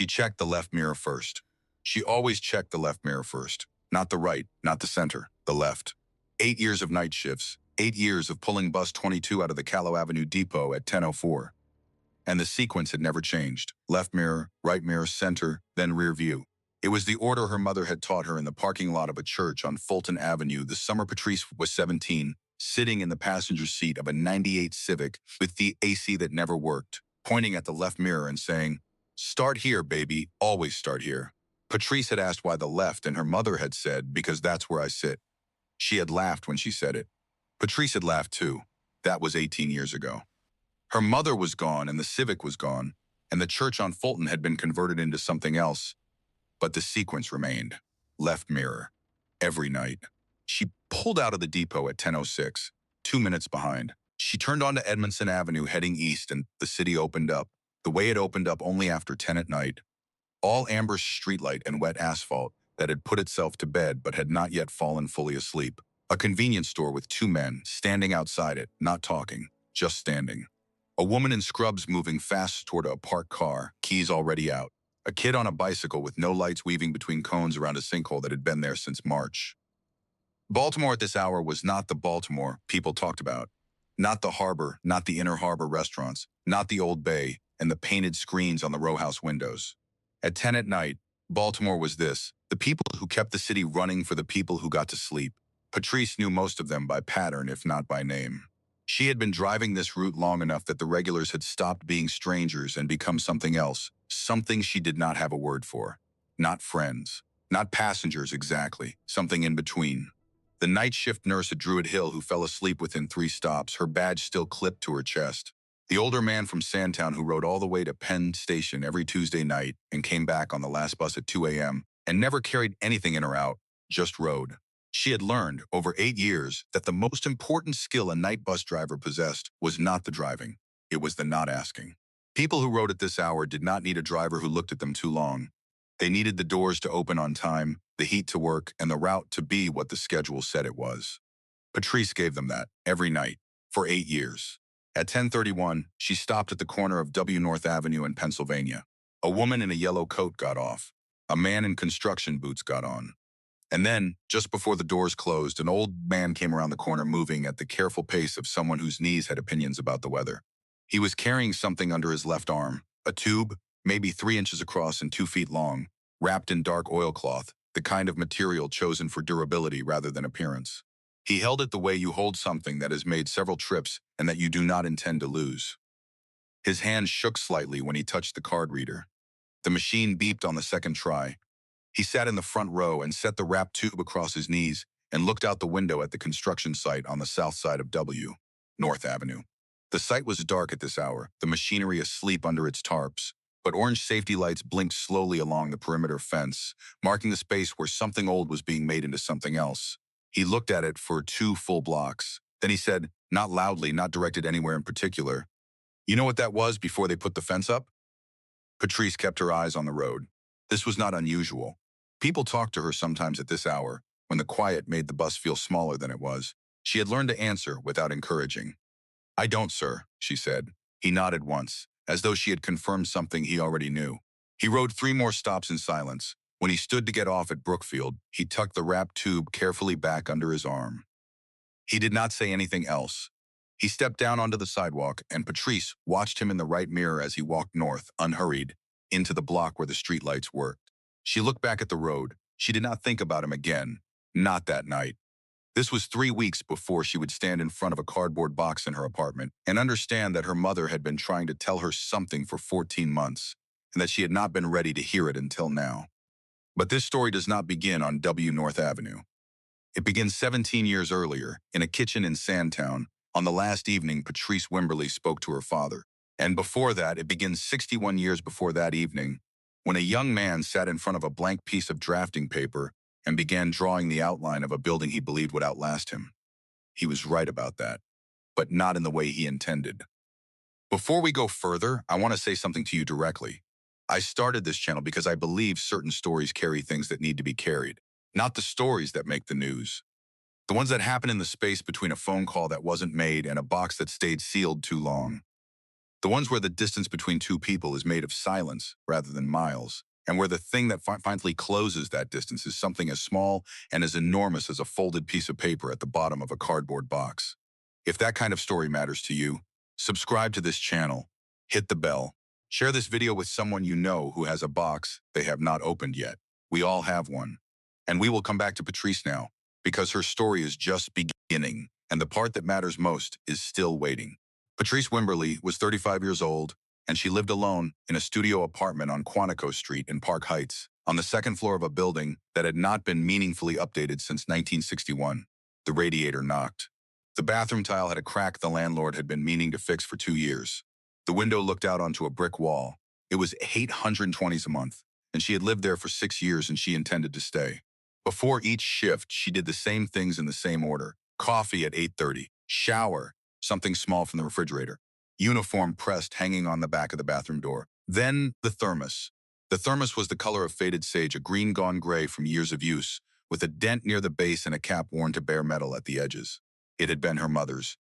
She checked the left mirror first. She always checked the left mirror first. Not the right, not the center, the left. 8 years of night shifts, 8 years of pulling bus 22 out of the Callow Avenue depot at 10:04. And the sequence had never changed. Left mirror, right mirror, center, then rear view. It was the order her mother had taught her in the parking lot of a church on Fulton Avenue the summer Patrice was 17, sitting in the passenger seat of a '98 Civic with the AC that never worked, pointing at the left mirror and saying, "Start here, baby, always start here." Patrice had asked why the left, and her mother had said, "Because that's where I sit." She had laughed when she said it. Patrice had laughed too. That was 18 years ago. Her mother was gone and the Civic was gone, and the church on Fulton had been converted into something else. But the sequence remained. Left mirror. Every night. She pulled out of the depot at 10:06, 2 minutes behind. She turned onto Edmondson Avenue heading east, and the city opened up, the way it opened up only after 10 at night. All amber streetlight and wet asphalt that had put itself to bed but had not yet fallen fully asleep. A convenience store with 2 men standing outside it, not talking, just standing. A woman in scrubs moving fast toward a parked car, keys already out. A kid on a bicycle with no lights weaving between cones around a sinkhole that had been there since March. Baltimore at this hour was not the Baltimore people talked about. Not the harbor, not the inner harbor restaurants, not the Old Bay and the painted screens on the row house windows. At 10 at night, Baltimore was this, the people who kept the city running for the people who got to sleep. Patrice knew most of them by pattern, if not by name. She had been driving this route long enough that the regulars had stopped being strangers and become something else, something she did not have a word for. Not friends, not passengers exactly, something in between. The night shift nurse at Druid Hill who fell asleep within 3 stops, her badge still clipped to her chest. The older man from Sandtown who rode all the way to Penn Station every Tuesday night and came back on the last bus at 2 a.m. and never carried anything in or out, just rode. She had learned, over 8 years, that the most important skill a night bus driver possessed was not the driving. It was the not asking. People who rode at this hour did not need a driver who looked at them too long. They needed the doors to open on time, the heat to work, and the route to be what the schedule said it was. Patrice gave them that, every night, for 8 years. At 10:31, she stopped at the corner of W North Avenue in Pennsylvania. A woman in a yellow coat got off. A man in construction boots got on. And then, just before the doors closed, an old man came around the corner moving at the careful pace of someone whose knees had opinions about the weather. He was carrying something under his left arm, a tube, maybe 3 inches across and 2 feet long, wrapped in dark oilcloth, the kind of material chosen for durability rather than appearance. He held it the way you hold something that has made several trips and that you do not intend to lose. His hand shook slightly when he touched the card reader. The machine beeped on the second try. He sat in the front row and set the wrapped tube across his knees and looked out the window at the construction site on the south side of W North Avenue. The site was dark at this hour, the machinery asleep under its tarps, but orange safety lights blinked slowly along the perimeter fence, marking the space where something old was being made into something else. He looked at it for 2 full blocks. Then he said, not loudly, not directed anywhere in particular, "You know what that was before they put the fence up?" Patrice kept her eyes on the road. This was not unusual. People talked to her sometimes at this hour, when the quiet made the bus feel smaller than it was. She had learned to answer without encouraging. "I don't, sir," she said. He nodded once, as though she had confirmed something he already knew. He rode 3 more stops in silence. When he stood to get off at Brookfield, he tucked the wrapped tube carefully back under his arm. He did not say anything else. He stepped down onto the sidewalk, and Patrice watched him in the right mirror as he walked north, unhurried, into the block where the streetlights worked. She looked back at the road. She did not think about him again. Not that night. This was 3 weeks before she would stand in front of a cardboard box in her apartment and understand that her mother had been trying to tell her something for 14 months, and that she had not been ready to hear it until now. But this story does not begin on W North Avenue. It begins 17 years earlier, in a kitchen in Sandtown, on the last evening Patrice Wimberly spoke to her father. And before that, it begins 61 years before that evening, when a young man sat in front of a blank piece of drafting paper and began drawing the outline of a building he believed would outlast him. He was right about that, but not in the way he intended. Before we go further, I want to say something to you directly. I started this channel because I believe certain stories carry things that need to be carried, not the stories that make the news. The ones that happen in the space between a phone call that wasn't made and a box that stayed sealed too long. The ones where the distance between two people is made of silence rather than miles, and where the thing that finally closes that distance is something as small and as enormous as a folded piece of paper at the bottom of a cardboard box. If that kind of story matters to you, subscribe to this channel, hit the bell, share this video with someone you know who has a box they have not opened yet. We all have one. And we will come back to Patrice now, because her story is just beginning, and the part that matters most is still waiting. Patrice Wimberly was 35 years old, and she lived alone in a studio apartment on Quantico Street in Park Heights, on the second floor of a building that had not been meaningfully updated since 1961. The radiator knocked. The bathroom tile had a crack the landlord had been meaning to fix for 2 years. The window looked out onto a brick wall. It was $820 a month, and she had lived there for 6 years and she intended to stay. Before each shift, she did the same things in the same order. Coffee at 8:30, shower, something small from the refrigerator, uniform pressed hanging on the back of the bathroom door. Then the thermos. The thermos was the color of faded sage, a green gone gray from years of use, with a dent near the base and a cap worn to bare metal at the edges. It had been her mother's.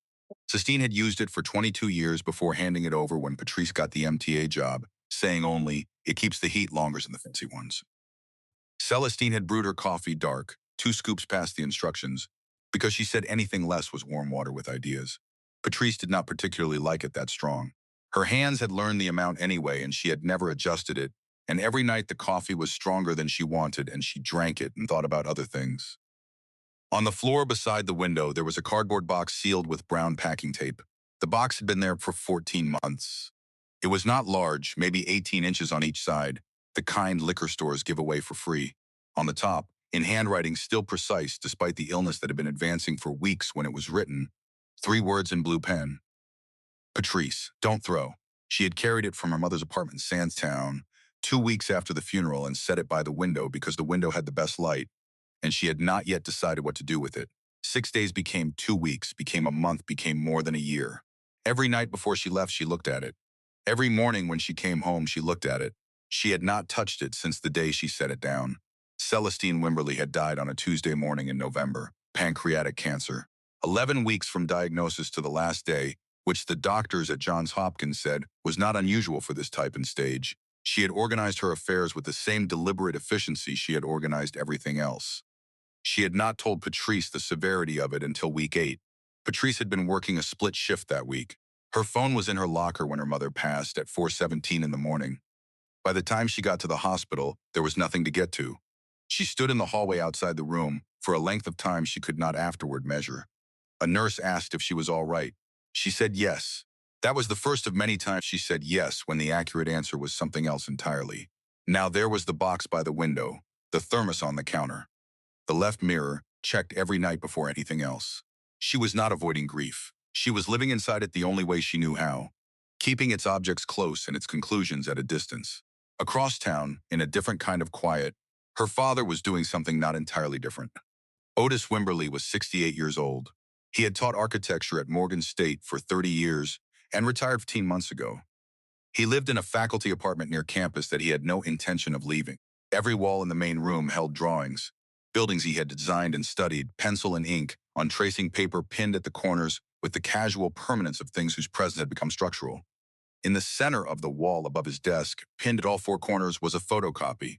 Sistine had used it for 22 years before handing it over when Patrice got the MTA job, saying only, "It keeps the heat longer than the fancy ones." Celestine had brewed her coffee dark, 2 scoops past the instructions, because she said anything less was warm water with ideas. Patrice did not particularly like it that strong. Her hands had learned the amount anyway, and she had never adjusted it, and every night the coffee was stronger than she wanted, and she drank it and thought about other things. On the floor beside the window, there was a cardboard box sealed with brown packing tape. The box had been there for 14 months. It was not large, maybe 18 inches on each side, the kind liquor stores give away for free. On the top, in handwriting still precise despite the illness that had been advancing for weeks when it was written, 3 words in blue pen. Patrice, don't throw. She had carried it from her mother's apartment in Sandtown 2 weeks after the funeral and set it by the window because the window had the best light, and she had not yet decided what to do with it. 6 days became 2 weeks, became a month, became more than a year. Every night before she left, she looked at it. Every morning when she came home, she looked at it. She had not touched it since the day she set it down. Celestine Wimberly had died on a Tuesday morning in November, pancreatic cancer. 11 weeks from diagnosis to the last day, which the doctors at Johns Hopkins said was not unusual for this type and stage. She had organized her affairs with the same deliberate efficiency she had organized everything else. She had not told Patrice the severity of it until week 8. Patrice had been working a split shift that week. Her phone was in her locker when her mother passed at 4:17 in the morning. By the time she got to the hospital, there was nothing to get to. She stood in the hallway outside the room for a length of time she could not afterward measure. A nurse asked if she was all right. She said yes. That was the first of many times she said yes when the accurate answer was something else entirely. Now there was the box by the window, the thermos on the counter. The left mirror, checked every night before anything else. She was not avoiding grief. She was living inside it the only way she knew how, keeping its objects close and its conclusions at a distance. Across town, in a different kind of quiet, her father was doing something not entirely different. Otis Wimberly was 68 years old. He had taught architecture at Morgan State for 30 years and retired 15 months ago. He lived in a faculty apartment near campus that he had no intention of leaving. Every wall in the main room held drawings, buildings he had designed and studied, pencil and ink, on tracing paper pinned at the corners with the casual permanence of things whose presence had become structural. In the center of the wall above his desk, pinned at all 4 corners, was a photocopy.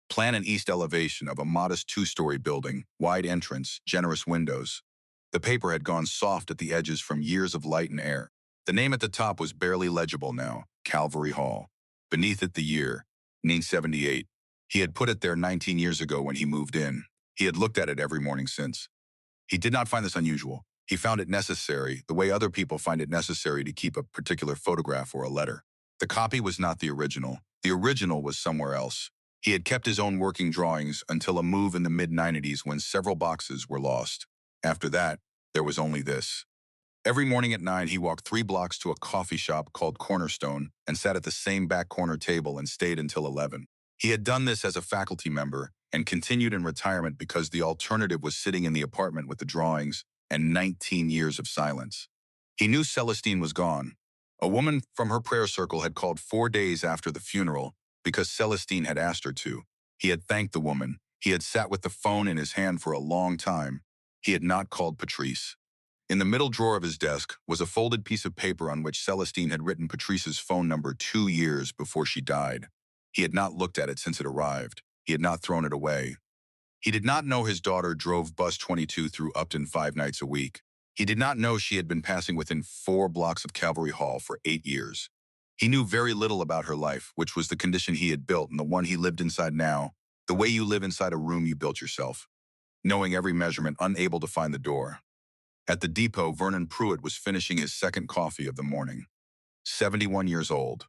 Plan and east elevation of a modest 2-story building, wide entrance, generous windows. The paper had gone soft at the edges from years of light and air. The name at the top was barely legible now, Calvary Hall. Beneath it the year, 1978. He had put it there 19 years ago when he moved in. He had looked at it every morning since. He did not find this unusual. He found it necessary, the way other people find it necessary to keep a particular photograph or a letter. The copy was not the original. The original was somewhere else. He had kept his own working drawings until a move in the mid-90s when several boxes were lost. After that, there was only this. Every morning at 9, he walked 3 blocks to a coffee shop called Cornerstone and sat at the same back corner table and stayed until 11. He had done this as a faculty member and continued in retirement because the alternative was sitting in the apartment with the drawings and 19 years of silence. He knew Celestine was gone. A woman from her prayer circle had called 4 days after the funeral because Celestine had asked her to. He had thanked the woman. He had sat with the phone in his hand for a long time. He had not called Patrice. In the middle drawer of his desk was a folded piece of paper on which Celestine had written Patrice's phone number 2 years before she died. He had not looked at it since it arrived. He had not thrown it away. He did not know his daughter drove bus 22 through Upton 5 nights a week. He did not know she had been passing within 4 blocks of Calvary Hall for 8 years. He knew very little about her life, which was the condition he had built and the one he lived inside now, the way you live inside a room you built yourself, knowing every measurement, unable to find the door. At the depot, Vernon Pruitt was finishing his second coffee of the morning. 71 years old.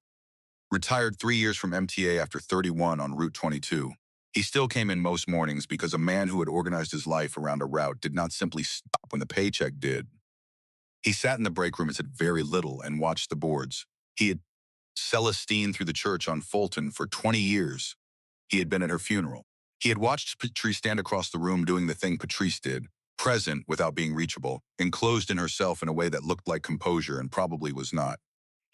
Retired 3 years from MTA after 31 on Route 22. He still came in most mornings because a man who had organized his life around a route did not simply stop when the paycheck did. He sat in the break room and said very little and watched the boards. He had Celestine through the church on Fulton for 20 years. He had been at her funeral. He had watched Patrice stand across the room doing the thing Patrice did, present without being reachable, enclosed in herself in a way that looked like composure and probably was not.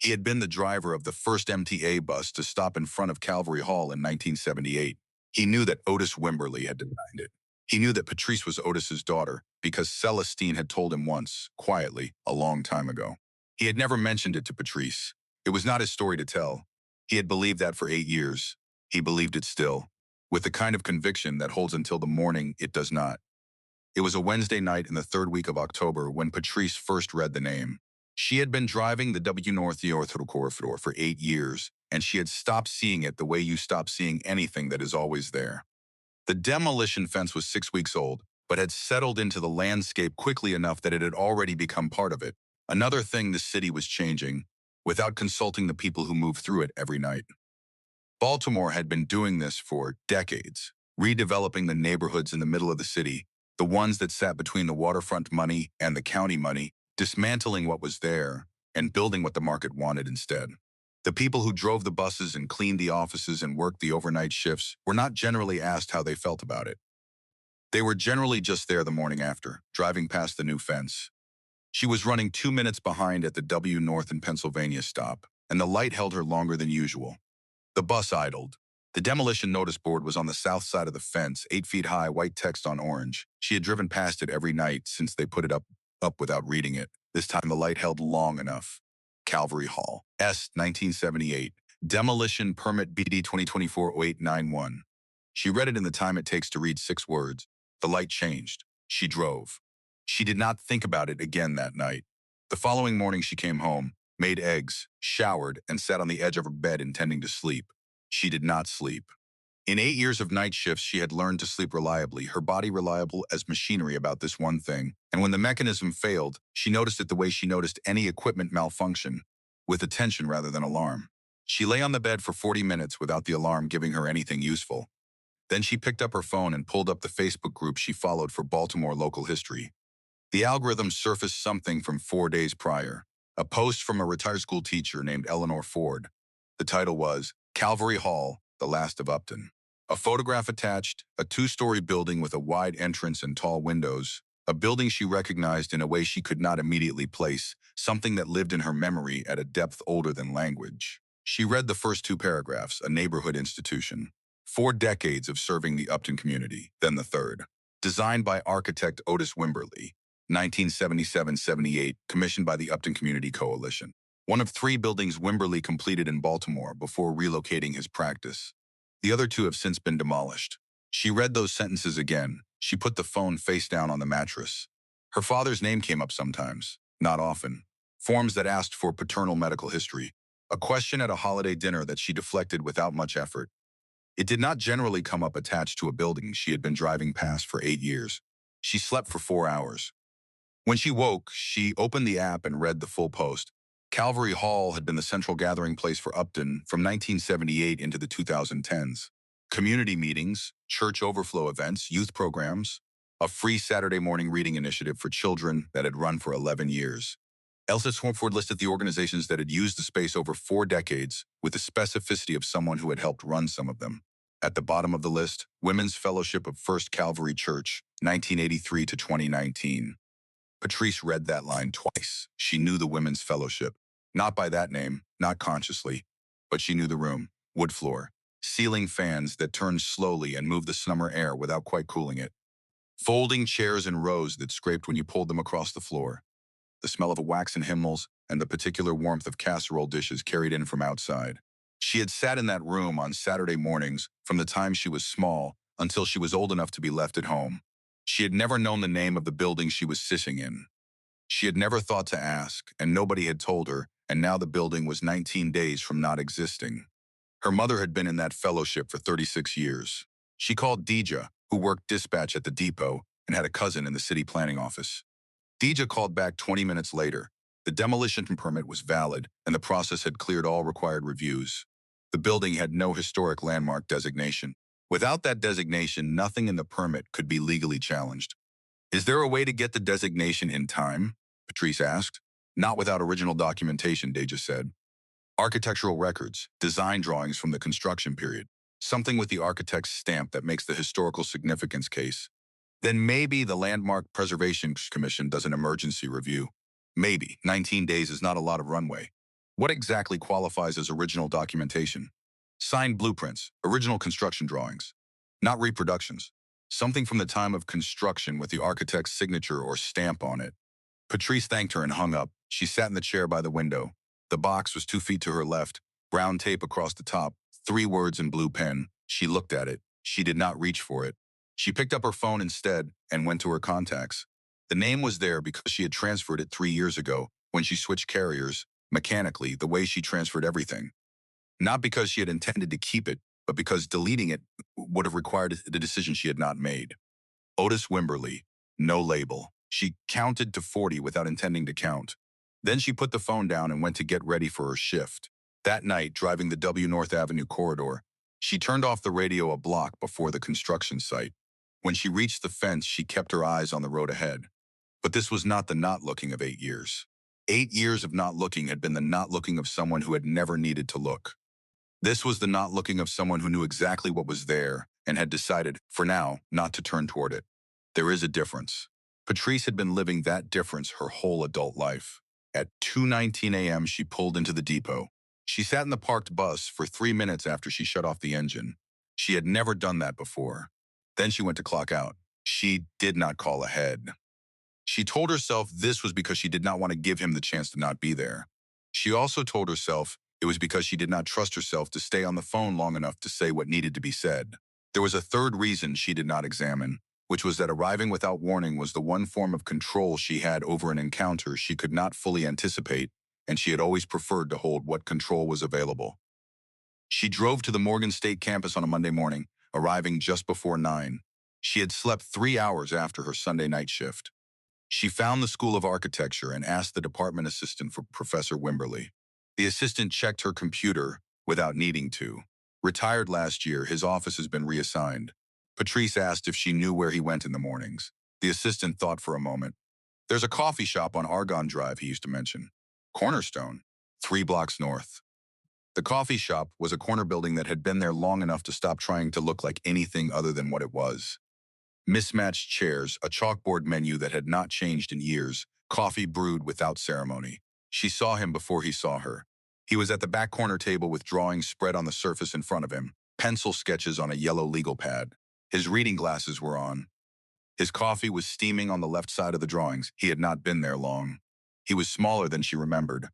He had been the driver of the first MTA bus to stop in front of Calvary Hall in 1978. He knew that Otis Wimberly had designed it. He knew that Patrice was Otis's daughter because Celestine had told him once, quietly, a long time ago. He had never mentioned it to Patrice. It was not his story to tell. He had believed that for 8 years. He believed it still, with the kind of conviction that holds until the morning it does not. It was a Wednesday night in the third week of October when Patrice first read the name. She had been driving the W North corridor for 8 years, and she had stopped seeing it the way you stop seeing anything that is always there. The demolition fence was 6 weeks old, but had settled into the landscape quickly enough that it had already become part of it. Another thing the city was changing, without consulting the people who moved through it every night. Baltimore had been doing this for decades, redeveloping the neighborhoods in the middle of the city, the ones that sat between the waterfront money and the county money, dismantling what was there and building what the market wanted instead. The people who drove the buses and cleaned the offices and worked the overnight shifts were not generally asked how they felt about it. They were generally just there the morning after, driving past the new fence. She was running 2 minutes behind at the W North and Pennsylvania stop, and the light held her longer than usual. The bus idled. The demolition notice board was on the south side of the fence, 8 feet high, white text on orange. She had driven past it every night since they put it up without reading it. This time the light held long enough. Calvary Hall. S. 1978. Demolition Permit BD 2024-0891. She read it in the time it takes to read 6 words. The light changed. She drove. She did not think about it again that night. The following morning she came home, made eggs, showered, and sat on the edge of her bed intending to sleep. She did not sleep. In 8 years of night shifts, she had learned to sleep reliably, her body reliable as machinery about this one thing. And when the mechanism failed, she noticed it the way she noticed any equipment malfunction, with attention rather than alarm. She lay on the bed for 40 minutes without the alarm giving her anything useful. Then she picked up her phone and pulled up the Facebook group she followed for Baltimore local history. The algorithm surfaced something from 4 days prior, a post from a retired school teacher named Eleanor Ford. The title was, Calvary Hall, the Last of Upton. A photograph attached, a 2-story building with a wide entrance and tall windows, a building she recognized in a way she could not immediately place, something that lived in her memory at a depth older than language. She read the first 2 paragraphs, a neighborhood institution. 4 decades of serving the Upton community, then the third. Designed by architect Otis Wimberly, 1977-78, commissioned by the Upton Community Coalition. One of 3 buildings Wimberly completed in Baltimore before relocating his practice. The other 2 have since been demolished. She read those sentences again. She put the phone face down on the mattress. Her father's name came up sometimes, not often. Forms that asked for paternal medical history. A question at a holiday dinner that she deflected without much effort. It did not generally come up attached to a building she had been driving past for 8 years. She slept for 4 hours. When she woke, she opened the app and read the full post. Calvary Hall had been the central gathering place for Upton from 1978 into the 2010s. Community meetings, church overflow events, youth programs, a free Saturday morning reading initiative for children that had run for 11 years. Elsa Swarmford listed the organizations that had used the space over 4 decades with the specificity of someone who had helped run some of them. At the bottom of the list, Women's Fellowship of First Calvary Church, 1983 to 2019. Patrice read that line twice. She knew the Women's Fellowship. Not by that name, not consciously, but she knew the room, wood floor, ceiling fans that turned slowly and moved the summer air without quite cooling it, folding chairs in rows that scraped when you pulled them across the floor. the smell of waxen hymnals, and the particular warmth of casserole dishes carried in from outside. She had sat in that room on Saturday mornings from the time she was small until she was old enough to be left at home. She had never known the name of the building she was sitting in. She had never thought to ask, and nobody had told her, and now the building was 19 days from not existing. Her mother had been in that fellowship for 36 years. She called Deja, who worked dispatch at the depot and had a cousin in the city planning office. Deja called back 20 minutes later. The demolition permit was valid, and the process had cleared all required reviews. The building had no historic landmark designation. Without that designation, nothing in the permit could be legally challenged. Is there a way to get the designation in time? Patrice asked. Not without original documentation, Deja said. Architectural records, design drawings from the construction period, something with the architect's stamp that makes the historical significance case. Then maybe the Landmark Preservation Commission does an emergency review. Maybe. 19 days is not a lot of runway. What exactly qualifies as original documentation? Signed blueprints, original construction drawings, not reproductions. Something from the time of construction with the architect's signature or stamp on it. Patrice thanked her and hung up. She sat in the chair by the window. The box was 2 feet to her left, brown tape across the top, 3 words in blue pen. She looked at it. She did not reach for it. She picked up her phone instead and went to her contacts. The name was there because she had transferred it 3 years ago when she switched carriers, mechanically, the way she transferred everything. Not because she had intended to keep it, but because deleting it would have required the decision she had not made. Otis Wimberly, no label. She counted to 40 without intending to count. Then she put the phone down and went to get ready for her shift. That night, driving the W North Avenue corridor, she turned off the radio a block before the construction site. When she reached the fence, she kept her eyes on the road ahead. But this was not the not looking of 8 years. 8 years of not looking had been the not looking of someone who had never needed to look. This was the not looking of someone who knew exactly what was there and had decided, for now, not to turn toward it. There is a difference. Patrice had been living that difference her whole adult life. At 2:19 a.m., she pulled into the depot. She sat in the parked bus for 3 minutes after she shut off the engine. She had never done that before. Then she went to clock out. She did not call ahead. She told herself this was because she did not want to give him the chance to not be there. She also told herself it was because she did not trust herself to stay on the phone long enough to say what needed to be said. There was a third reason she did not examine, which was that arriving without warning was the one form of control she had over an encounter she could not fully anticipate, and she had always preferred to hold what control was available. She drove to the Morgan State campus on a Monday morning, arriving just before 9. She had slept 3 hours after her Sunday night shift. She found the School of Architecture and asked the department assistant for Professor Wimberly. The assistant checked her computer without needing to. Retired last year, his office has been reassigned. Patrice asked if she knew where he went in the mornings. The assistant thought for a moment. There's a coffee shop on Argonne Drive he used to mention. Cornerstone, 3 blocks north. The coffee shop was a corner building that had been there long enough to stop trying to look like anything other than what it was. Mismatched chairs, a chalkboard menu that had not changed in years, coffee brewed without ceremony. She saw him before he saw her. He was at the back corner table with drawings spread on the surface in front of him, pencil sketches on a yellow legal pad. His reading glasses were on. His coffee was steaming on the left side of the drawings. He had not been there long. He was smaller than she remembered.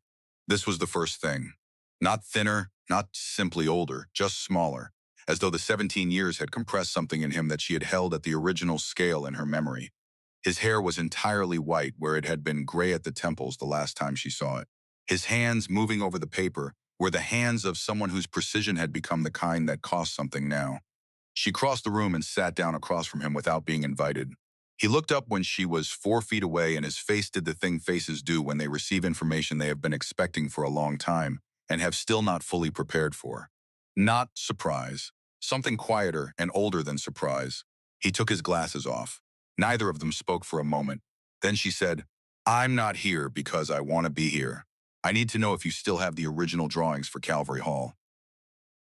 This was the first thing. Not thinner, not simply older, just smaller, as though the 17 years had compressed something in him that she had held at the original scale in her memory. His hair was entirely white where it had been gray at the temples the last time she saw it. His hands moving over the paper were the hands of someone whose precision had become the kind that cost something now. She crossed the room and sat down across from him without being invited. He looked up when she was 4 feet away, and his face did the thing faces do when they receive information they have been expecting for a long time and have still not fully prepared for. Not surprise. Something quieter and older than surprise. He took his glasses off. Neither of them spoke for a moment. Then she said, "I'm not here because I want to be here. I need to know if you still have the original drawings for Calvary Hall."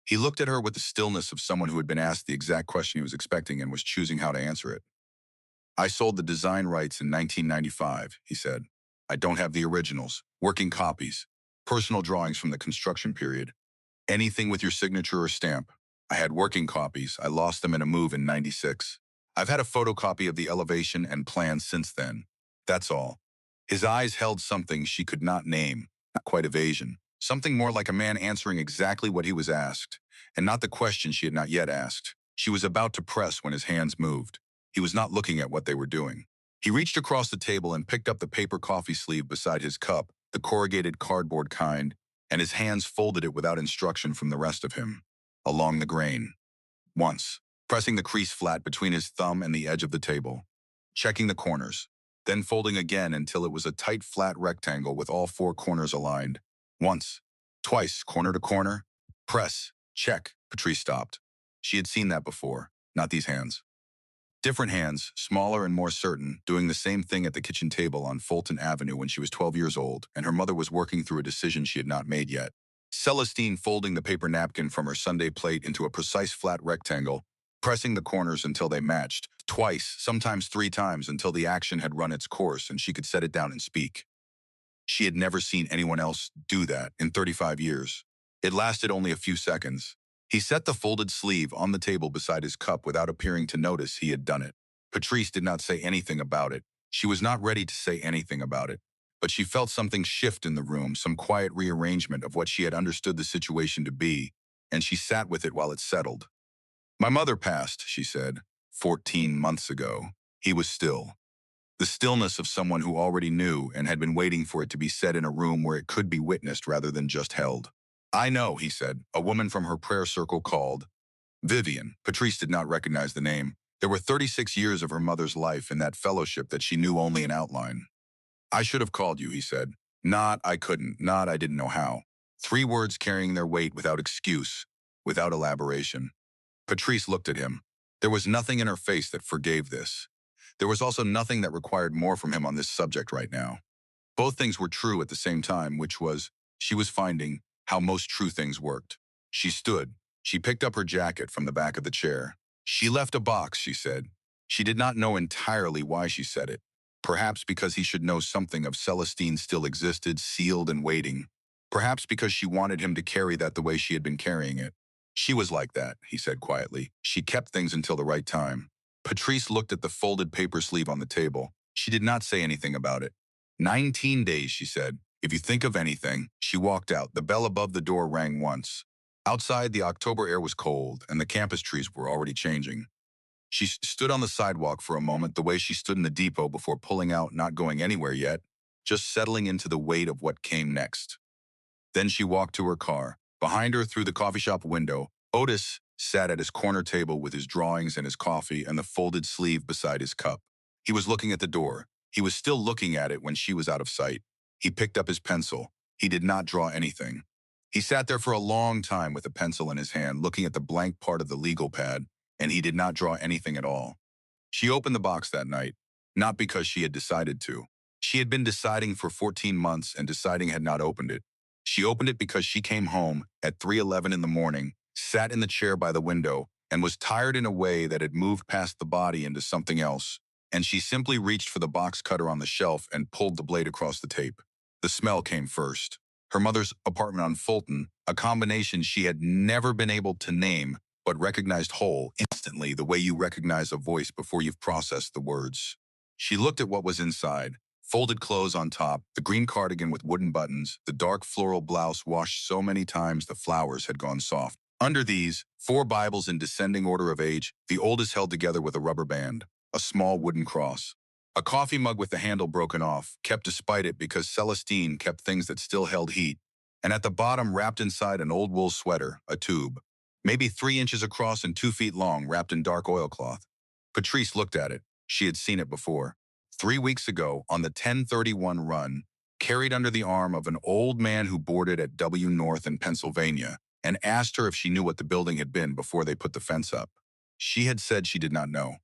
He looked at her with the stillness of someone who had been asked the exact question he was expecting and was choosing how to answer it. "I sold the design rights in 1995, he said. "I don't have the originals, working copies, personal drawings from the construction period. Anything with your signature or stamp. I had working copies. I lost them in a move in 96. I've had a photocopy of the elevation and plans since then. That's all." His eyes held something she could not name, not quite evasion. Something more like a man answering exactly what he was asked, and not the question she had not yet asked. She was about to press when his hands moved. He was not looking at what they were doing. He reached across the table and picked up the paper coffee sleeve beside his cup, the corrugated cardboard kind, and his hands folded it without instruction from the rest of him. Along the grain. Once, pressing the crease flat between his thumb and the edge of the table. Checking the corners, then folding again until it was a tight flat rectangle with all four corners aligned. Once, twice, corner to corner. Press, check, Patrice stopped. She had seen that before, not these hands. Different hands, smaller and more certain, doing the same thing at the kitchen table on Fulton Avenue when she was 12 years old, and her mother was working through a decision she had not made yet. Celestine folding the paper napkin from her Sunday plate into a precise flat rectangle, pressing the corners until they matched, twice, sometimes three times until the action had run its course and she could set it down and speak. She had never seen anyone else do that in 35 years. It lasted only a few seconds. He set the folded sleeve on the table beside his cup without appearing to notice he had done it. Patrice did not say anything about it. She was not ready to say anything about it. But she felt something shift in the room, some quiet rearrangement of what she had understood the situation to be, and she sat with it while it settled. My mother passed, she said, 14 months ago. He was still. The stillness of someone who already knew and had been waiting for it to be said in a room where it could be witnessed rather than just held. I know, he said. A woman from her prayer circle called. Vivian. Patrice did not recognize the name. There were 36 years of her mother's life in that fellowship that she knew only in outline. I should have called you, he said. Not I couldn't, not I didn't know how. 3 words carrying their weight without excuse, without elaboration. Patrice looked at him. There was nothing in her face that forgave this. There was also nothing that required more from him on this subject right now. Both things were true at the same time, which was, she was finding how most true things worked. She stood. She picked up her jacket from the back of the chair. She left a box, she said. She did not know entirely why she said it. Perhaps because he should know something of Celestine still existed, sealed and waiting. Perhaps because she wanted him to carry that the way she had been carrying it. She was like that, he said quietly. She kept things until the right time. Patrice looked at the folded paper sleeve on the table. She did not say anything about it. 19 days, she said. If you think of anything, she walked out. The bell above the door rang once. Outside, the October air was cold, and the campus trees were already changing. She stood on the sidewalk for a moment, the way she stood in the depot before pulling out, not going anywhere yet, just settling into the weight of what came next. Then she walked to her car. Behind her, through the coffee shop window, Otis sat at his corner table with his drawings and his coffee and the folded sleeve beside his cup. He was looking at the door. He was still looking at it when she was out of sight. He picked up his pencil. He did not draw anything. He sat there for a long time with a pencil in his hand, looking at the blank part of the legal pad, and he did not draw anything at all. She opened the box that night, not because she had decided to. She had been deciding for 14 months and deciding had not opened it. She opened it because she came home at 3:11 in the morning, sat in the chair by the window, and was tired in a way that had moved past the body into something else, and she simply reached for the box cutter on the shelf and pulled the blade across the tape. The smell came first. Her mother's apartment on Fulton, a combination she had never been able to name, but recognized whole instantly the way you recognize a voice before you've processed the words. She looked at what was inside. Folded clothes on top, the green cardigan with wooden buttons, the dark floral blouse washed so many times the flowers had gone soft. Under these, 4 Bibles in descending order of age, the oldest held together with a rubber band, a small wooden cross. A coffee mug with the handle broken off, kept despite it because Celestine kept things that still held heat. And at the bottom, wrapped inside an old wool sweater, a tube. Maybe 3 inches across and 2 feet long, wrapped in dark oilcloth. Patrice looked at it. She had seen it before. 3 weeks ago, on the 1031 run, carried under the arm of an old man who boarded at W North in Pennsylvania, and asked her if she knew what the building had been before they put the fence up. She had said she did not know.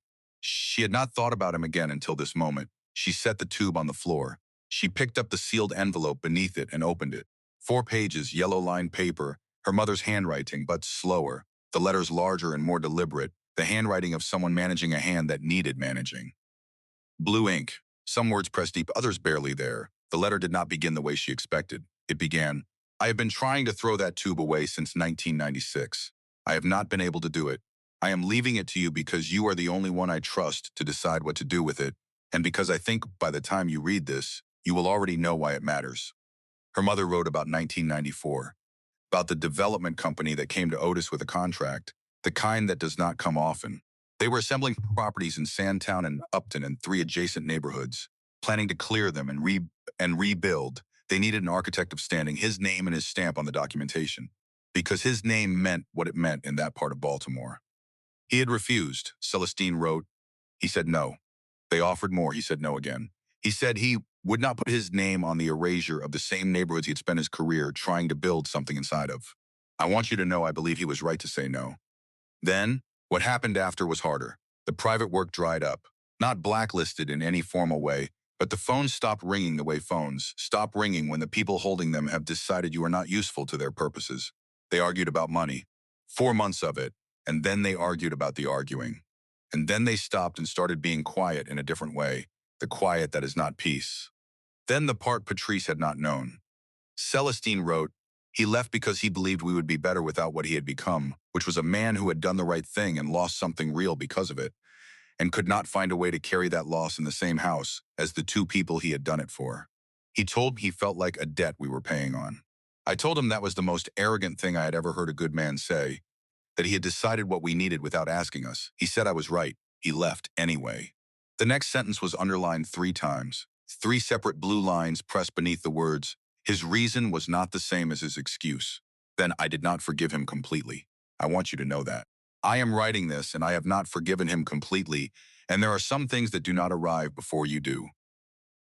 She had not thought about him again until this moment. She set the tube on the floor. She picked up the sealed envelope beneath it and opened it. 4 pages, yellow-lined paper, her mother's handwriting, but slower, the letters larger and more deliberate, the handwriting of someone managing a hand that needed managing. Blue ink, some words pressed deep, others barely there. The letter did not begin the way she expected. It began, I have been trying to throw that tube away since 1996. I have not been able to do it. I am leaving it to you because you are the only one I trust to decide what to do with it, and because I think by the time you read this, You will already know why it matters. Her mother wrote about 1994, about the development company that came to Otis with a contract, the kind that does not come often. They were assembling properties in Sandtown and Upton and three adjacent neighborhoods, planning to clear them and rebuild. They needed an architect of standing, his name and his stamp on the documentation, because his name meant what it meant in that part of Baltimore. He had refused, Celestine wrote. He said no. They offered more. He said no again. He said he would not put his name on the erasure of the same neighborhoods he had spent his career trying to build something inside of. I want you to know I believe he was right to say no. Then, what happened after was harder. The private work dried up, not blacklisted in any formal way, but the phones stopped ringing the way phones stop ringing when the people holding them have decided you are not useful to their purposes. They argued about money. 4 months of it, and then they argued about the arguing. And then they stopped and started being quiet in a different way, the quiet that is not peace. Then the part Patrice had not known. Celestine wrote, he left because he believed we would be better without what he had become, which was a man who had done the right thing and lost something real because of it, and could not find a way to carry that loss in the same house as the two people he had done it for. He told me he felt like a debt we were paying on. I told him that was the most arrogant thing I had ever heard a good man say, that he had decided what we needed without asking us. He said I was right. He left anyway. The next sentence was underlined 3 times. 3 separate blue lines pressed beneath the words, his reason was not the same as his excuse. Then I did not forgive him completely. I want you to know that. I am writing this and I have not forgiven him completely, and there are some things that do not arrive before you do.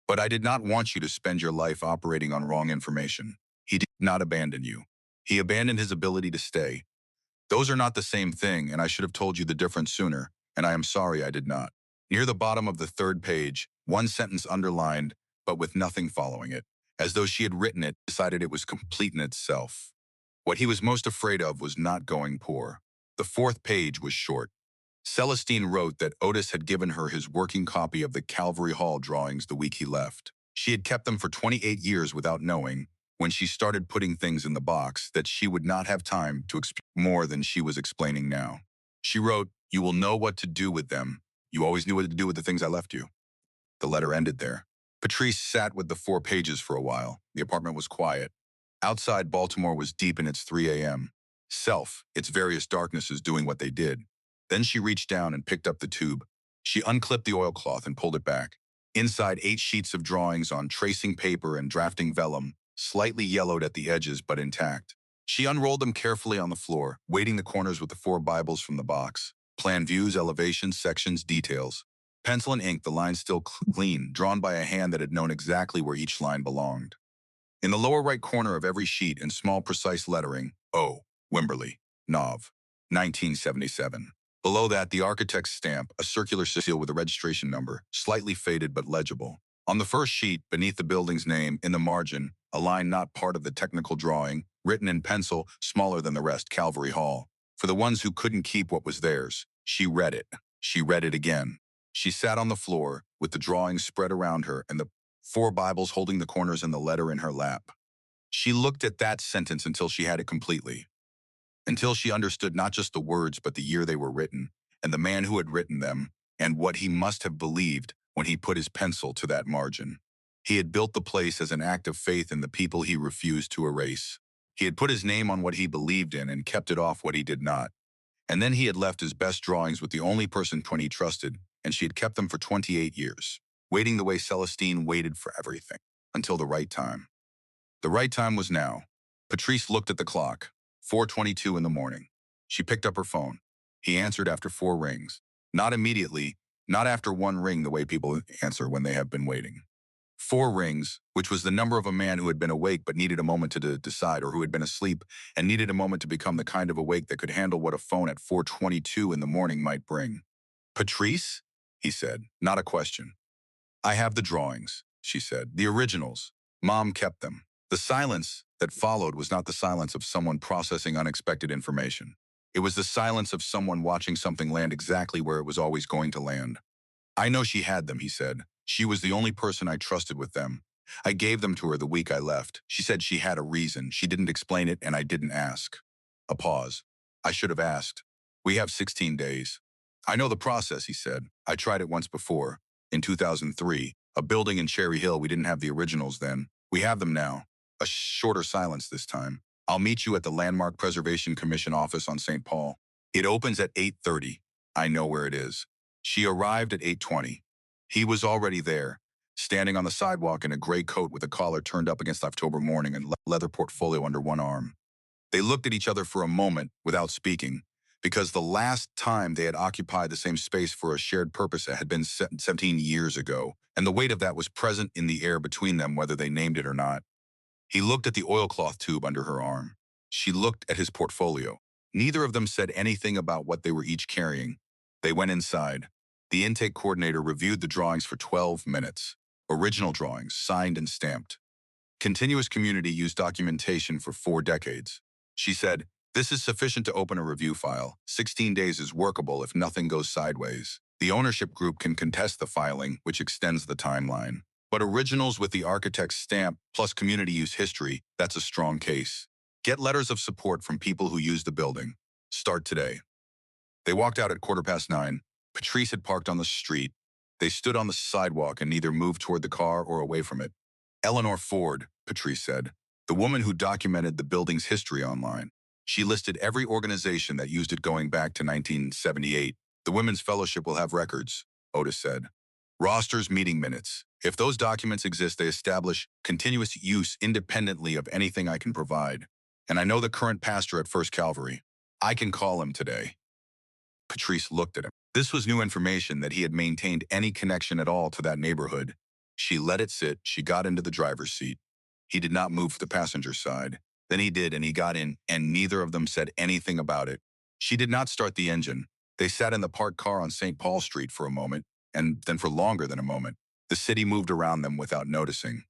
But I did not want you to spend your life operating on wrong information. He did not abandon you. He abandoned his ability to stay. Those are not the same thing, and I should have told you the difference sooner, and I am sorry I did not. Near the bottom of the 3rd page, 1 sentence underlined, but with nothing following it, as though she had written it, decided it was complete in itself. What he was most afraid of was not going poor. The 4th page was short. Celestine wrote that Otis had given her his working copy of the Calvary Hall drawings the week he left. She had kept them for 28 years without knowing, when she started putting things in the box, that she would not have time to explain more than she was explaining now. She wrote, you will know what to do with them. You always knew what to do with the things I left you. The letter ended there. Patrice sat with the 4 pages for a while. The apartment was quiet. Outside, Baltimore was deep in its 3 a.m. Self, its various darknesses doing what they did. Then she reached down and picked up the tube. She unclipped the oilcloth and pulled it back. Inside, 8 sheets of drawings on tracing paper and drafting vellum, slightly yellowed at the edges but intact. She unrolled them carefully on the floor, weighting the corners with the 4 Bibles from the box. Plan views, elevations, sections, details. Pencil and ink, the lines still clean, drawn by a hand that had known exactly where each line belonged. In the lower right corner of every sheet, in small precise lettering, O. Wimberley, Nov. 1977. Below that, the architect's stamp, a circular seal with a registration number, slightly faded but legible. On the first sheet, beneath the building's name, in the margin, a line not part of the technical drawing, written in pencil, smaller than the rest, Calvary Hall. For the ones who couldn't keep what was theirs, she read it. She read it again. She sat on the floor, with the drawings spread around her and the 4 Bibles holding the corners and the letter in her lap. She looked at that sentence until she had it completely. Until she understood not just the words but the year they were written, and the man who had written them, and what he must have believed when he put his pencil to that margin. He had built the place as an act of faith in the people he refused to erase. He had put his name on what he believed in and kept it off what he did not. And then he had left his best drawings with the only person he trusted, and she had kept them for 28 years, waiting the way Celestine waited for everything, until the right time. The right time was now. Patrice looked at the clock. 4:22 in the morning. She picked up her phone. He answered after 4 rings. Not immediately, not after 1 ring the way people answer when they have been waiting. 4 rings, which was the number of a man who had been awake but needed a moment to decide, or who had been asleep and needed a moment to become the kind of awake that could handle what a phone at 4:22 in the morning might bring. Patrice? He said, not a question. I have the drawings, she said, the originals. Mom kept them. The silence that followed was not the silence of someone processing unexpected information. It was the silence of someone watching something land exactly where it was always going to land. I know she had them, he said. She was the only person I trusted with them. I gave them to her the week I left. She said she had a reason. She didn't explain it, and I didn't ask. A pause. I should have asked. We have 16 days. I know the process, he said. I tried it once before, in 2003, A building in Cherry Hill. We didn't have the originals then. We have them now. A shorter silence this time. I'll meet you at the Landmark Preservation Commission office on St. Paul. It opens at 8:30. I know where it is. She arrived at 8:20. He was already there, standing on the sidewalk in a gray coat with a collar turned up against October morning and leather portfolio under one arm. They looked at each other for a moment without speaking, because the last time they had occupied the same space for a shared purpose had been 17 years ago, and the weight of that was present in the air between them whether they named it or not. He looked at the oilcloth tube under her arm. She looked at his portfolio. Neither of them said anything about what they were each carrying. They went inside. The intake coordinator reviewed the drawings for 12 minutes. Original drawings, signed and stamped. Continuous Community used documentation for 4 decades. She said, "This is sufficient to open a review file. 16 days is workable if nothing goes sideways. The ownership group can contest the filing, which extends the timeline. But originals with the architect's stamp plus community use history, that's a strong case. Get letters of support from people who use the building. Start today." They walked out at 9:15. Patrice had parked on the street. They stood on the sidewalk and neither moved toward the car or away from it. Eleanor Ford, Patrice said, the woman who documented the building's history online. She listed every organization that used it going back to 1978. The Women's Fellowship will have records, Otis said. Rosters, meeting minutes. If those documents exist, they establish continuous use independently of anything I can provide. And I know the current pastor at First Calvary. I can call him today. Patrice looked at him. This was new information that he had maintained any connection at all to that neighborhood. She let it sit. She got into the driver's seat. He did not move to the passenger side. Then he did, and he got in, and neither of them said anything about it. She did not start the engine. They sat in the parked car on St. Paul Street for a moment, and then for longer than a moment. The city moved around them without noticing.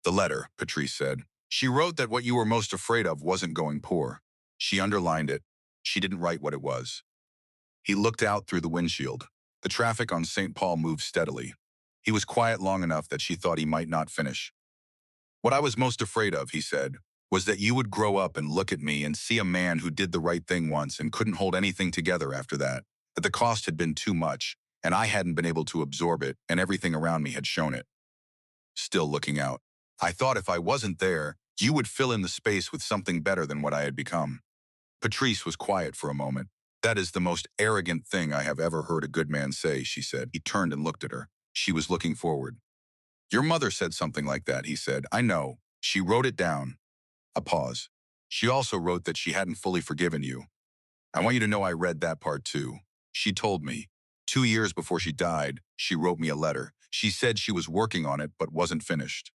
The letter, Patrice said. She wrote that what you were most afraid of wasn't going poor. She underlined it. She didn't write what it was. He looked out through the windshield. The traffic on St. Paul moved steadily. He was quiet long enough that she thought he might not finish. What I was most afraid of, he said, was that you would grow up and look at me and see a man who did the right thing once and couldn't hold anything together after that, that the cost had been too much, and I hadn't been able to absorb it, and everything around me had shown it. Still looking out. I thought if I wasn't there, you would fill in the space with something better than what I had become. Patrice was quiet for a moment. That is the most arrogant thing I have ever heard a good man say, she said. He turned and looked at her. She was looking forward. Your mother said something like that, he said. I know. She wrote it down. A pause. She also wrote that she hadn't fully forgiven you. I want you to know I read that part too. She told me. 2 years before she died, she wrote me a letter. She said she was working on it but wasn't finished.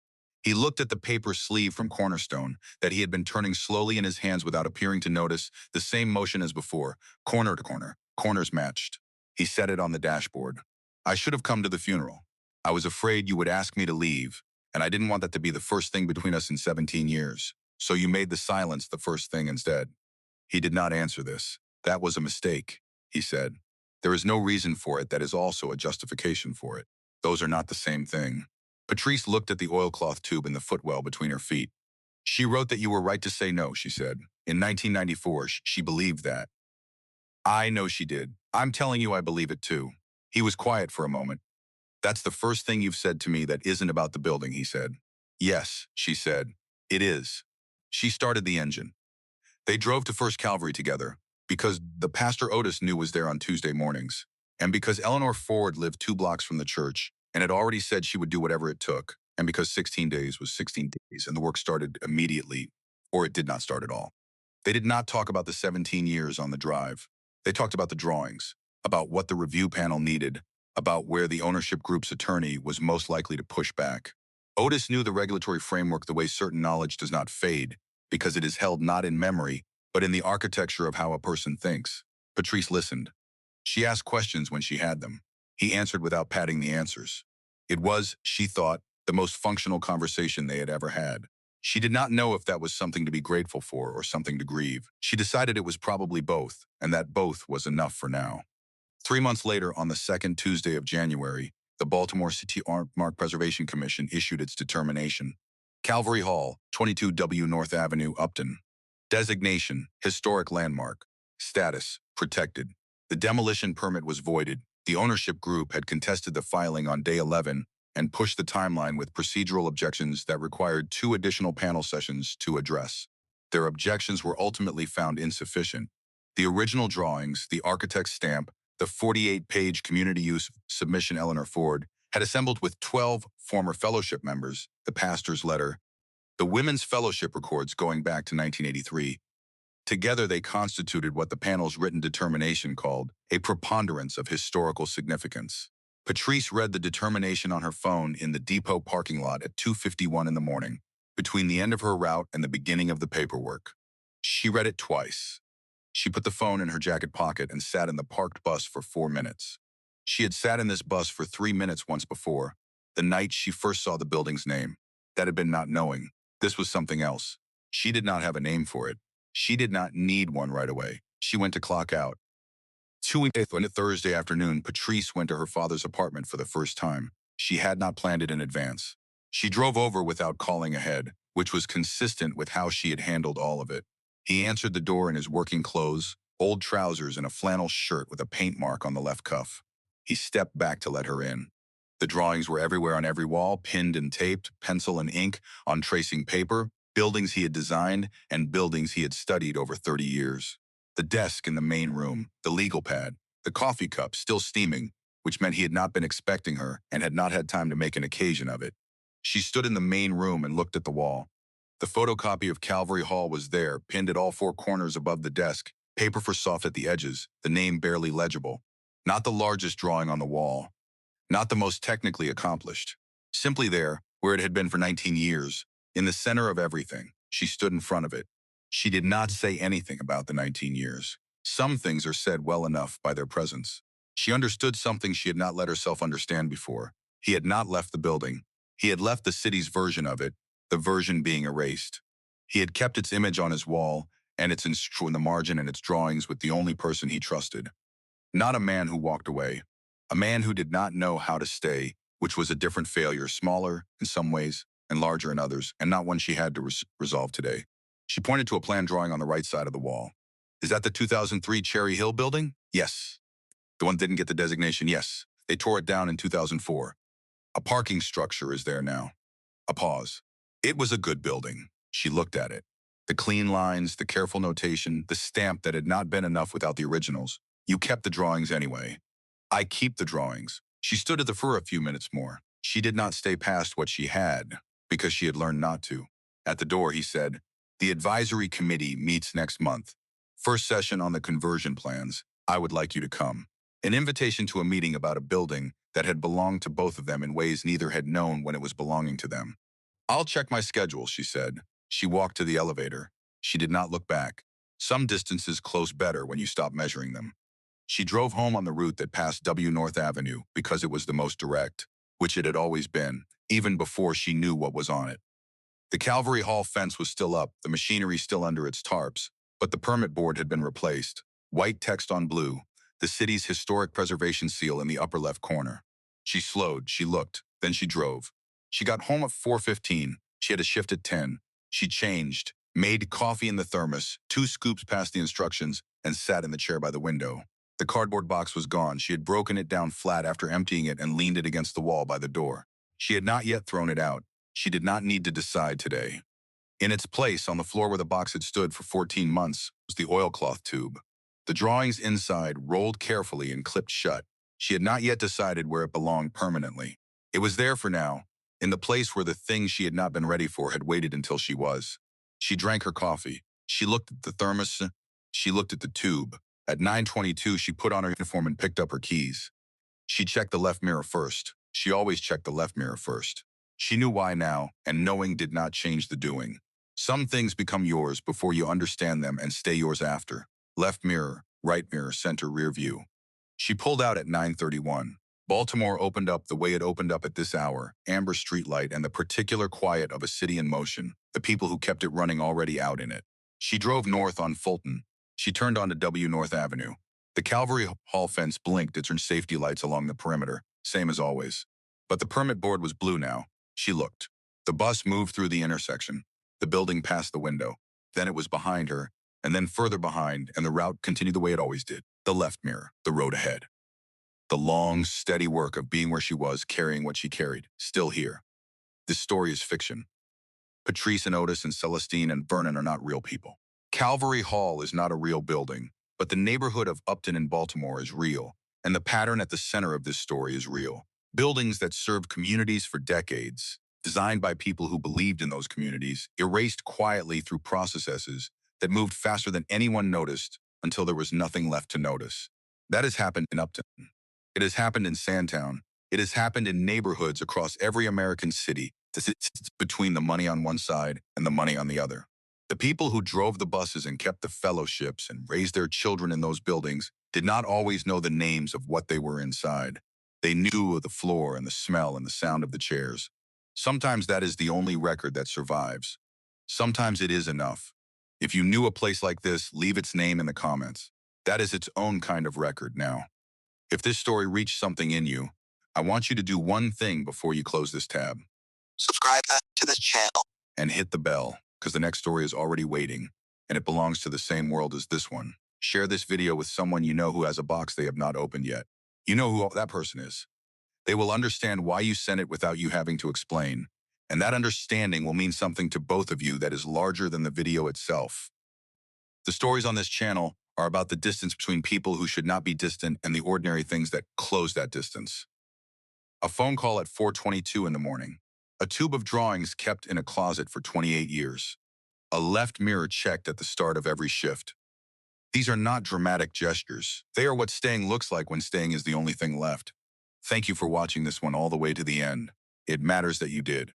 He looked at the paper sleeve from Cornerstone that he had been turning slowly in his hands without appearing to notice, the same motion as before, corner to corner, corners matched. He set it on the dashboard. I should have come to the funeral. I was afraid you would ask me to leave, and I didn't want that to be the first thing between us in 17 years. So you made the silence the first thing instead. He did not answer this. That was a mistake, he said. There is no reason for it that is also a justification for it. Those are not the same thing. Patrice looked at the oilcloth tube in the footwell between her feet. She wrote that you were right to say no, she said. In 1994, she believed that. I know she did. I'm telling you I believe it too. He was quiet for a moment. That's the first thing you've said to me that isn't about the building, he said. Yes, she said. It is. She started the engine. They drove to First Calvary together because the pastor Otis knew was there on Tuesday mornings, and because Eleanor Ford lived 2 blocks from the church and had already said she would do whatever it took, and because 16 days was 16 days and the work started immediately, or it did not start at all. They did not talk about the 17 years on the drive. They talked about the drawings, about what the review panel needed, about where the ownership group's attorney was most likely to push back. Otis knew the regulatory framework the way certain knowledge does not fade, because it is held not in memory, but in the architecture of how a person thinks. Patrice listened. She asked questions when she had them. He answered without padding the answers. It was, she thought, the most functional conversation they had ever had. She did not know if that was something to be grateful for or something to grieve. She decided it was probably both, and that both was enough for now. 3 months later, on the second Tuesday of January, the Baltimore City Landmark Preservation Commission issued its determination. Calvary Hall, 22 W North Avenue, Upton. Designation, historic landmark. Status, protected. The demolition permit was voided. The ownership group had contested the filing on day 11, and pushed the timeline with procedural objections that required 2 additional panel sessions to address. Their objections were ultimately found insufficient. The original drawings, the architect's stamp, the 48-page community use submission Eleanor Ford had assembled with 12 former fellowship members, the pastor's letter, the women's fellowship records going back to 1983. Together they constituted what the panel's written determination called a preponderance of historical significance. Patrice read the determination on her phone in the depot parking lot at 2:51 in the morning, between the end of her route and the beginning of the paperwork. She read it twice. She put the phone in her jacket pocket and sat in the parked bus for 4 minutes. She had sat in this bus for 3 minutes once before, the night she first saw the building's name. That had been not knowing. This was something else. She did not have a name for it. She did not need one right away. She went to clock out. 2 on a Thursday afternoon, Patrice went to her father's apartment for the first time. She had not planned it in advance. She drove over without calling ahead, which was consistent with how she had handled all of it. He answered the door in his working clothes, old trousers and a flannel shirt with a paint mark on the left cuff. He stepped back to let her in. The drawings were everywhere on every wall, pinned and taped, pencil and ink, on tracing paper, buildings he had designed and buildings he had studied over 30 years. The desk in the main room, the legal pad, the coffee cup still steaming, which meant he had not been expecting her and had not had time to make an occasion of it. She stood in the main room and looked at the wall. The photocopy of Calvary Hall was there, pinned at all 4 corners above the desk, paper for soft at the edges, the name barely legible. Not the largest drawing on the wall, not the most technically accomplished. Simply there, where it had been for 19 years, in the center of everything, she stood in front of it. She did not say anything about the 19 years. Some things are said well enough by their presence. She understood something she had not let herself understand before. He had not left the building. He had left the city's version of it, the version being erased. He had kept its image on his wall, and its in the margin and its drawings with the only person he trusted. Not a man who walked away. A man who did not know how to stay, which was a different failure, smaller in some ways and larger in others, and not one she had to resolve today. She pointed to a plan drawing on the right side of the wall. Is that the 2003 Cherry Hill building? Yes. The one that didn't get the designation? Yes. They tore it down in 2004. A parking structure is there now. A pause. It was a good building. She looked at it. The clean lines, the careful notation, the stamp that had not been enough without the originals. You kept the drawings anyway. I keep the drawings. She stood at the for a few minutes more. She did not stay past what she had, because she had learned not to. At the door, he said, "The advisory committee meets next month. First session on the conversion plans. I would like you to come." An invitation to a meeting about a building that had belonged to both of them in ways neither had known when it was belonging to them. "I'll check my schedule," she said. She walked to the elevator. She did not look back. Some distances close better when you stop measuring them. She drove home on the route that passed W North Avenue because it was the most direct, which it had always been, even before she knew what was on it. The Calvary Hall fence was still up, the machinery still under its tarps, but the permit board had been replaced. White text on blue, the city's historic preservation seal in the upper left corner. She slowed, she looked, then she drove. She got home at 4:15. She had a shift at 10. She changed, made coffee in the thermos, 2 scoops past the instructions, and sat in the chair by the window. The cardboard box was gone. She had broken it down flat after emptying it and leaned it against the wall by the door. She had not yet thrown it out. She did not need to decide today. In its place, on the floor where the box had stood for 14 months, was the oilcloth tube. The drawings inside rolled carefully and clipped shut. She had not yet decided where it belonged permanently. It was there for now, in the place where the thing she had not been ready for had waited until she was. She drank her coffee. She looked at the thermos. She looked at the tube. At 9:22, she put on her uniform and picked up her keys. She checked the left mirror first. She always checked the left mirror first. She knew why now, and knowing did not change the doing. Some things become yours before you understand them and stay yours after. Left mirror, right mirror, center, rear view. She pulled out at 9:31. Baltimore opened up the way it opened up at this hour, amber streetlight and the particular quiet of a city in motion, the people who kept it running already out in it. She drove north on Fulton. She turned onto W North Avenue. The Calvary Hall fence blinked its safety lights along the perimeter, same as always. But the permit board was blue now. She looked. The bus moved through the intersection. The building passed the window. Then it was behind her, and then further behind, and the route continued the way it always did. The left mirror, the road ahead. The long, steady work of being where she was, carrying what she carried, still here. This story is fiction. Patrice and Otis and Celestine and Vernon are not real people. Calvary Hall is not a real building, but the neighborhood of Upton in Baltimore is real, and the pattern at the center of this story is real. Buildings that served communities for decades, designed by people who believed in those communities, erased quietly through processes that moved faster than anyone noticed until there was nothing left to notice. That has happened in Upton. It has happened in Sandtown. It has happened in neighborhoods across every American city that sits between the money on one side and the money on the other. The people who drove the buses and kept the fellowships and raised their children in those buildings did not always know the names of what they were inside. They knew of the floor and the smell and the sound of the chairs. Sometimes that is the only record that survives. Sometimes it is enough. If you knew a place like this, leave its name in the comments. That is its own kind of record now. If this story reached something in you, I want you to do one thing before you close this tab. Subscribe to this channel. And hit the bell, because the next story is already waiting, and it belongs to the same world as this one. Share this video with someone you know who has a box they have not opened yet. You know who that person is. They will understand why you sent it without you having to explain, and that understanding will mean something to both of you that is larger than the video itself. The stories on this channel are about the distance between people who should not be distant and the ordinary things that close that distance. A phone call at 4:22 in the morning. A tube of drawings kept in a closet for 28 years. A left mirror checked at the start of every shift. These are not dramatic gestures. They are what staying looks like when staying is the only thing left. Thank you for watching this one all the way to the end. It matters that you did.